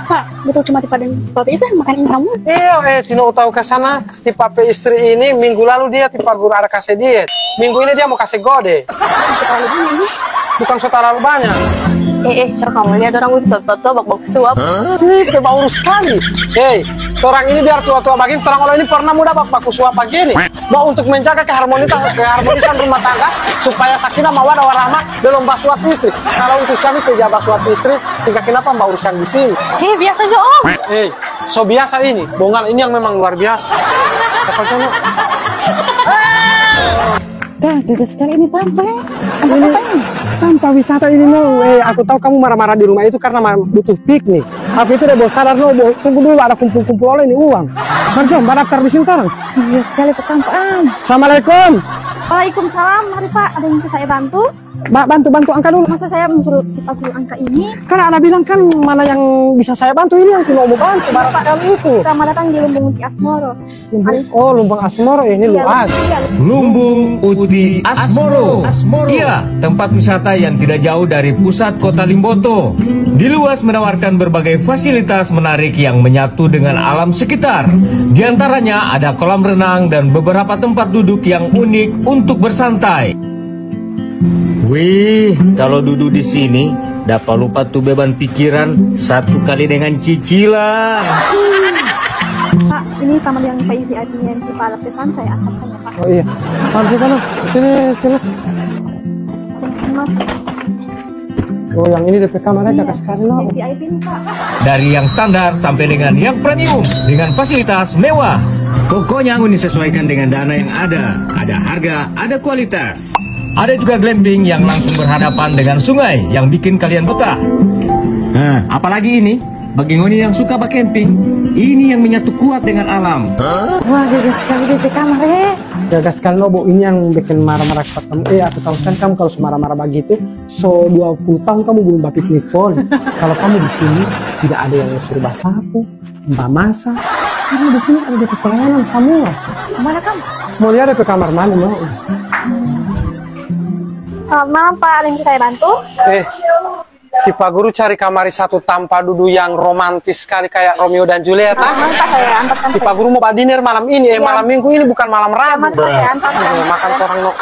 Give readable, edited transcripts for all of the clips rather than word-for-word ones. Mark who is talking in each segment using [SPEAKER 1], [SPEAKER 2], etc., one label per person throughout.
[SPEAKER 1] Pak, betul cuma tipe istri makan ini kamu?
[SPEAKER 2] Iya, Tino tahu ke sana tipe istri ini minggu lalu dia tipe guru ada kasih diet. Minggu ini dia mau kasih gode. Bukan terlalu banyak.
[SPEAKER 1] So kamu lihat orang udah toto bak suap.
[SPEAKER 2] Itu bau sekali. Orang ini biar tua-tua begini, orang orang ini pernah muda baku suap begini. Mau untuk menjaga keharmonisan rumah tangga supaya sakinah mawaddah warahmah belum basuap istri. Kalau untuk suami tidak basuap istri, tinggal kenapa mbak urusan di sini?
[SPEAKER 1] Biasa aja om.
[SPEAKER 2] So biasa ini, bongal ini yang memang luar biasa. Apa kamu?
[SPEAKER 1] Gagas sekali ini Tampa.
[SPEAKER 2] Ini tanpa wisata ini no. Aku tahu kamu marah-marah di rumah itu karena butuh piknik. Tapi itu udah sadar no, tunggu dulu ada kumpul-kumpul oleh ini uang. Jom, daftar di sini sekarang.
[SPEAKER 1] Iya sekali Pak Tampa.
[SPEAKER 2] Assalamualaikum.
[SPEAKER 1] Waalaikumsalam. Mari Pak, ada yang bisa saya bantu?
[SPEAKER 2] Mbak, bantu angka dulu.
[SPEAKER 1] Masa saya kita suruh angka ini?
[SPEAKER 2] Karena Anda bilang kan mana yang bisa saya bantu, ini yang Tino mau bantu. Barat sekali itu.
[SPEAKER 1] Selamat datang di Lumbung Uti Asmoro.
[SPEAKER 2] Lumbung Asmoro ini luas.
[SPEAKER 3] Lumbung Uti Asmoro. Iya, tempat wisata yang tidak jauh dari pusat kota Limboto. Di luas menawarkan berbagai fasilitas menarik yang menyatu dengan alam sekitar. Di antaranya ada kolam renang dan beberapa tempat duduk yang unik untuk bersantai. Wih, kalau duduk di sini dapat lupa tuh beban pikiran satu kali dengan cicilan.
[SPEAKER 1] Pak, ini kamar yang VIP yang tipe lapisan saya angkatkan ya Pak.
[SPEAKER 2] Oh iya, mari sana, sini.
[SPEAKER 1] Sini masuk.
[SPEAKER 2] Oh yang ini DP kamarnya jaga sekali loh.
[SPEAKER 1] VIP ini Pak.
[SPEAKER 3] Dari yang standar sampai dengan yang premium dengan fasilitas mewah. Pokoknya ini sesuaikan dengan dana yang ada harga, ada kualitas. Ada juga glamping yang langsung berhadapan dengan sungai yang bikin kalian betah. Nah, apalagi ini, bagi ngoni yang suka bercamping, ini yang menyatu kuat dengan alam.
[SPEAKER 1] Wah, gagas sekali di kamar
[SPEAKER 2] Gagas sekali loh, Bu. Ini yang bikin marah-marah kamu. Aku tahu kan kamu kalau marah-marah begitu, so 20 tahun kamu belum piknik pol. Kalau kamu di sini tidak ada yang suruh basapu, mbak masak. Karena di sini ada DP pelayanan semua.
[SPEAKER 1] Kemana kamu?
[SPEAKER 2] Mau lihat DP kamar mana mau?
[SPEAKER 1] Selamat malam Pak, ada yang bisa saya bantu?
[SPEAKER 2] Tipe guru cari kamar satu tanpa duduk yang romantis sekali kayak Romeo dan Juliet.
[SPEAKER 1] Malam Pak, saya antarkan.
[SPEAKER 2] Tipe guru mau dinner malam ini, malam minggu ini bukan malam Rabu.
[SPEAKER 1] Pak, saya antarkan.
[SPEAKER 2] Makan orang no.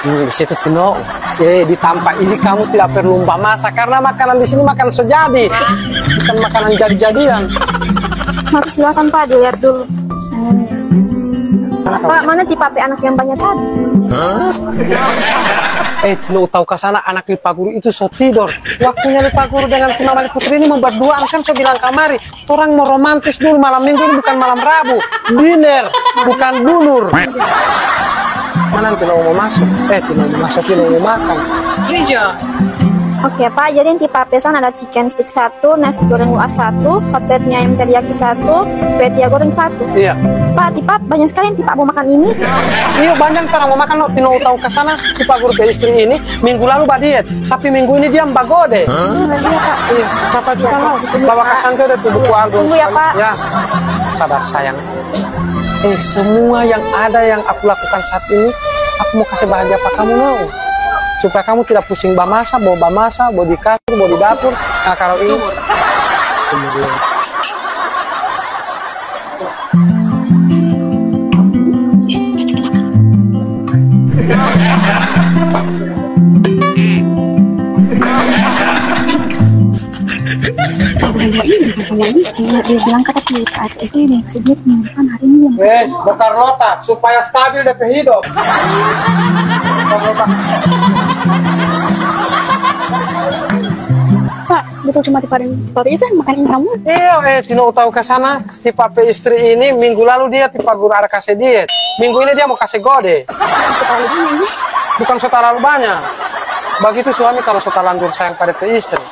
[SPEAKER 2] Di situ Tino. Di tanpa ini kamu tidak perlu mbak masak karena makanan di sini makanan sejadi, bukan makanan jadi-jadian.
[SPEAKER 1] Mari silakan Pak, dilihat dulu. Pak, mana tipe anak yang banyak tadi?
[SPEAKER 2] Tino tahu ke sana anak Lipa Guru itu so tidur. Waktunya Lipa Guru dengan Tina Mali Putri ini memberduaan kan so bilang kamari. Orang mau romantis dulu malam minggu ini bukan malam Rabu. Dinner, bukan bunur. Mana Tino mau masuk? Tino mau masuk, Tino mau makan. Iya.
[SPEAKER 1] Oke Pak, jadi yang tipe pesan ada chicken stick 1, nasi goreng luas 1, hotplate-nya ayam teriyaki 1, kue goreng 1.
[SPEAKER 2] Iya.
[SPEAKER 1] Pak, tipe banyak sekali yang tipe mau makan ini.
[SPEAKER 2] Iya banyak orang mau makan. Tino tahu ke sana tipe guru ke istri ini minggu lalu badiet, tapi minggu ini dia mbak gode.
[SPEAKER 1] Iya Pak.
[SPEAKER 2] Iya, siapa juga lo? Bawa ke sana udah tuh buku album.
[SPEAKER 1] Tunggu ya Pak.
[SPEAKER 2] Ya, sabar sayang. Semua yang ada yang aku lakukan saat ini, aku mau kasih bahagia apa kamu mau? Supaya kamu tidak pusing bawa di kasur, bawa di dapur. Nah kalau ini sumur.
[SPEAKER 1] Dia bilang kata PATS ini sedikit kan hari ini yang
[SPEAKER 2] Bokar Lota supaya stabil DP hidup.
[SPEAKER 1] Pak, betul cuma tipe istri makan ini kamu?
[SPEAKER 2] Iya, Tino tahu ke sana tipe istri ini minggu lalu dia tipe guru ada kasih diet. Minggu ini dia mau kasih gode. Bukan terlalu banyak. Begitu suami kalau terlanjur sayang pada istri.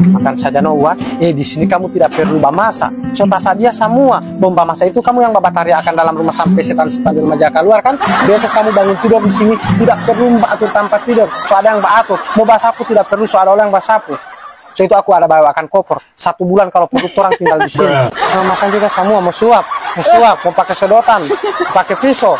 [SPEAKER 2] Makan saja no uang. Di sini kamu tidak perlu masak. Sota saja semua. Bomba masak itu kamu yang babatari akan dalam rumah sampai setan-setan di rumah jaga luar kan. Biasa kamu bangun tidur di sini tidak perlu mbak atur tanpa tidur. So ada yang mbak atur. Mau basapu tidak perlu. So ada orang yang basapu. So itu aku ada bawakan koper. 1 bulan kalau perut orang tinggal di sini. Mau makan juga semua. Mau suap. Mau pakai sedotan. Pakai pisau.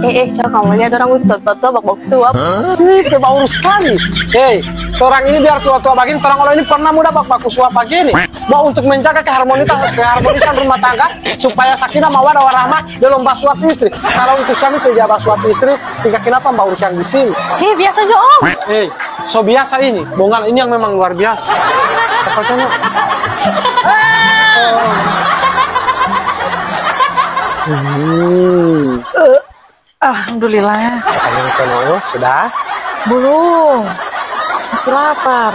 [SPEAKER 1] Coba kamu lihat orang udah foto bak suap.
[SPEAKER 2] Itu bau sekali. Orang ini biar tua-tua begini, orang kalau ini pernah muda bak suap begini. Mau untuk menjaga keharmonisan rumah tangga supaya sakinah mawaddah warahmah belum bak suap istri. Kalau untuk suami tidak bak suap istri, kenapa mbak urus yang di sini?
[SPEAKER 1] Biasa aja om.
[SPEAKER 2] So biasa ini, bongal ini yang memang luar biasa. Apakah
[SPEAKER 1] Alhamdulillah.
[SPEAKER 2] Sudah?
[SPEAKER 1] Belum. Masih lapar.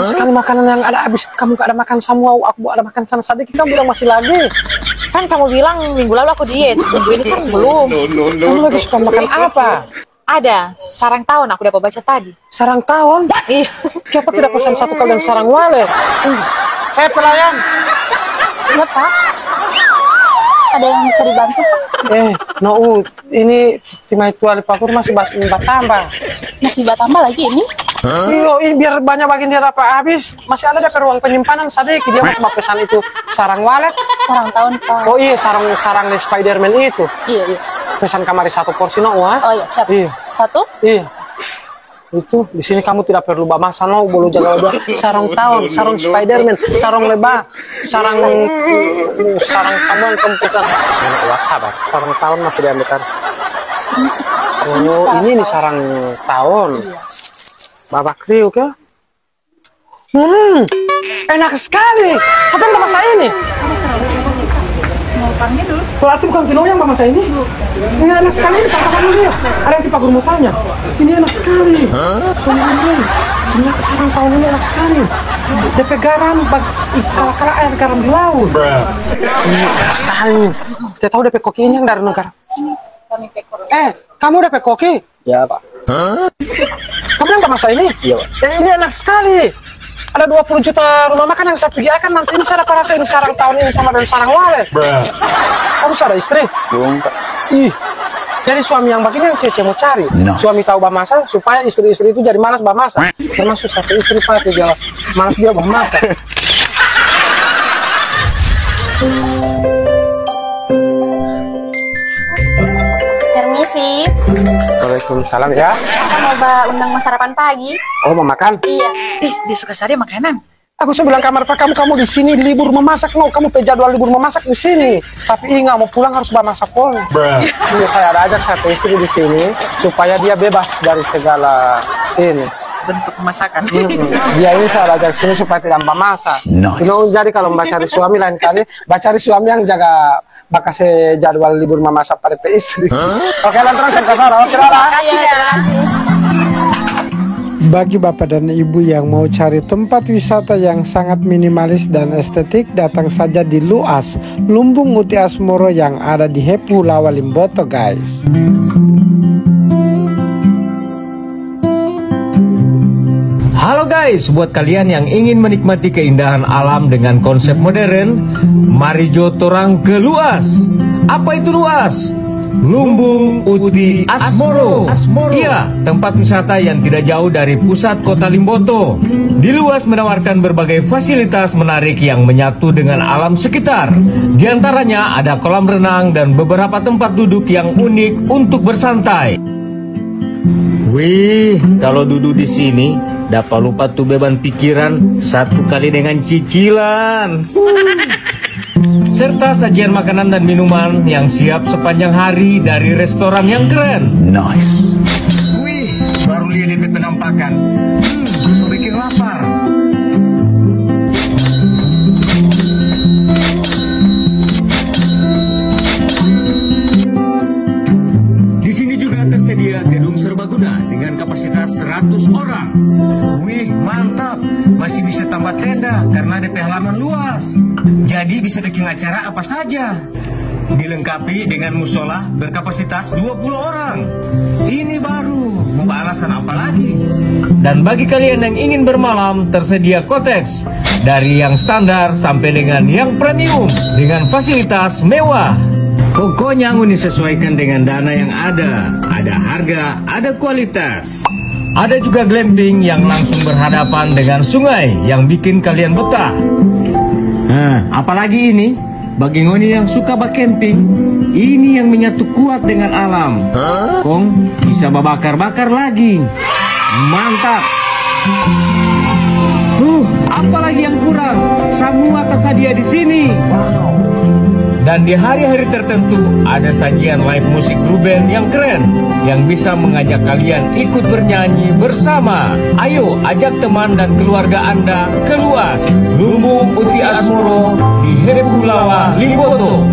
[SPEAKER 2] Sekali makanan yang ada habis, kamu gak ada makan semua, aku ada makan sana sedikit, kamu bilang masih lagi.
[SPEAKER 1] Kan kamu bilang minggu lalu aku diet, minggu ini kan belum.
[SPEAKER 2] Kamu lagi suka makan apa?
[SPEAKER 1] Ada, sarang tahun aku dapat baca tadi.
[SPEAKER 2] Sarang tahun?
[SPEAKER 1] Iya.
[SPEAKER 2] Kenapa tidak pesan satu kali dan sarang walet? Pelayan.
[SPEAKER 1] Iya Pak. Ada yang bisa dibantu Pak?
[SPEAKER 2] Ini timai tua di pakur masih bertambah.
[SPEAKER 1] Masih bertambah lagi ini?
[SPEAKER 2] Ini biar banyak bagian dia dapat habis. Masih ada dapat ruang penyimpanan sedikit. Dia masih pesan itu sarang walet.
[SPEAKER 1] Sarang tahun Pak.
[SPEAKER 2] Oh iya, sarang Spiderman itu.
[SPEAKER 1] Iya.
[SPEAKER 2] Pesan kamari 1 porsi
[SPEAKER 1] Oh iya, siap.
[SPEAKER 2] Iya.
[SPEAKER 1] 1?
[SPEAKER 2] Iya. Itu di sini kamu tidak perlu bamasan bolu jaga sarang tahun, sarang Spiderman, sarang lebah, sarang kamu pesan. Sabar, sarang tahun masih diambilkan. Ini nih sarang tahun. Babak kriuk ya. Enak sekali. Siapa yang memasak ini?
[SPEAKER 1] Mau panggil dulu.
[SPEAKER 2] Berarti bukan Tino yang memasak ini? Ini enak sekali, ini tangkapan dulu ya. Ada yang tipe mau tanya. Ini enak sekali. Soalnya ternyata sarang tahun ini enak sekali. DP garam, kala-kala air garam di laut. Ini enak sekali. Dia tahu DP koki ini yang dari negara.
[SPEAKER 1] Kami pekor.
[SPEAKER 2] Kamu DP koki?
[SPEAKER 4] Ya Pak.
[SPEAKER 2] Kamu yang memasak ini?
[SPEAKER 4] Iya Pak.
[SPEAKER 2] Ini enak sekali. Ada 20 juta rumah makan yang saya pergi akan nanti ini saya dapat rasain sarang tahun ini sama dengan sarang walet. Kamu sudah ada istri?
[SPEAKER 4] Belum Pak.
[SPEAKER 2] Jadi suami yang begini yang cece mau cari. Suami tahu bamasak supaya istri-istri itu jadi malas bamasak. Termasuk satu istri Pak dia malas dia bamasak.
[SPEAKER 1] Permisi.
[SPEAKER 2] Waalaikumsalam ya.
[SPEAKER 1] Kita mau undang sarapan pagi.
[SPEAKER 2] Oh mau makan?
[SPEAKER 1] Iya.
[SPEAKER 5] Dia suka sari makanan.
[SPEAKER 2] Aku bilang kamar Pak kamu di sini libur memasak kamu jadwal libur memasak di sini. Tapi ingat mau pulang harus memasak pol. Ini saya ada ajak satu istri di sini supaya dia bebas dari segala ini
[SPEAKER 5] Bentuk pemasakan.
[SPEAKER 2] Dia ini saya ajak sini supaya tidak memasak. Jadi kalau cari suami lain kali, cari suami yang jaga bakal jadwal libur memasak pada istri. Oke, lantaran saya kasar. Oke lah.
[SPEAKER 1] Terima kasih.
[SPEAKER 6] Bagi bapak dan ibu yang mau cari tempat wisata yang sangat minimalis dan estetik, datang saja di Luas, Lumbung Uti Asmoro yang ada di Hepu Lawa Limboto guys.
[SPEAKER 3] Halo guys, buat kalian yang ingin menikmati keindahan alam dengan konsep modern, mari jo torang ke Luas. Apa itu Luas? Lumbung Uti Asmoro. Iya, tempat wisata yang tidak jauh dari pusat kota Limboto. Di Luas menawarkan berbagai fasilitas menarik yang menyatu dengan alam sekitar. Di antaranya ada kolam renang dan beberapa tempat duduk yang unik untuk bersantai. Wih, kalau duduk di sini dapat lupa tuh beban pikiran satu kali dengan cicilan. Serta sajian makanan dan minuman yang siap sepanjang hari dari restoran yang keren.
[SPEAKER 4] Nice.
[SPEAKER 3] Wih, baru lihat DP penampakan. So bikin lapar. Di sini juga tersedia gedung serbaguna dengan kapasitas 100 orang. Wih, mantap. Masih bisa tambah tenda karena DP halaman luas. Jadi bisa bikin acara apa saja. Dilengkapi dengan musola berkapasitas 20 orang. Ini baru, mau alasan apa lagi? Dan bagi kalian yang ingin bermalam, tersedia koteks. Dari yang standar sampai dengan yang premium. Dengan fasilitas mewah. Pokoknya ini disesuaikan dengan dana yang ada. Ada harga, ada kualitas. Ada juga glamping yang langsung berhadapan dengan sungai yang bikin kalian betah. Nah, apalagi ini bagi ngoni yang suka bercamping, ini yang menyatu kuat dengan alam. Kong bisa babakar-bakar lagi. Mantap. Apalagi yang kurang? Semua tersedia di sini. Dan di hari-hari tertentu ada sajian live musik grup band yang keren yang bisa mengajak kalian ikut bernyanyi bersama. Ayo ajak teman dan keluarga Anda ke Luas Lumbung Uti Asmoro di Hepulawa, Limboto.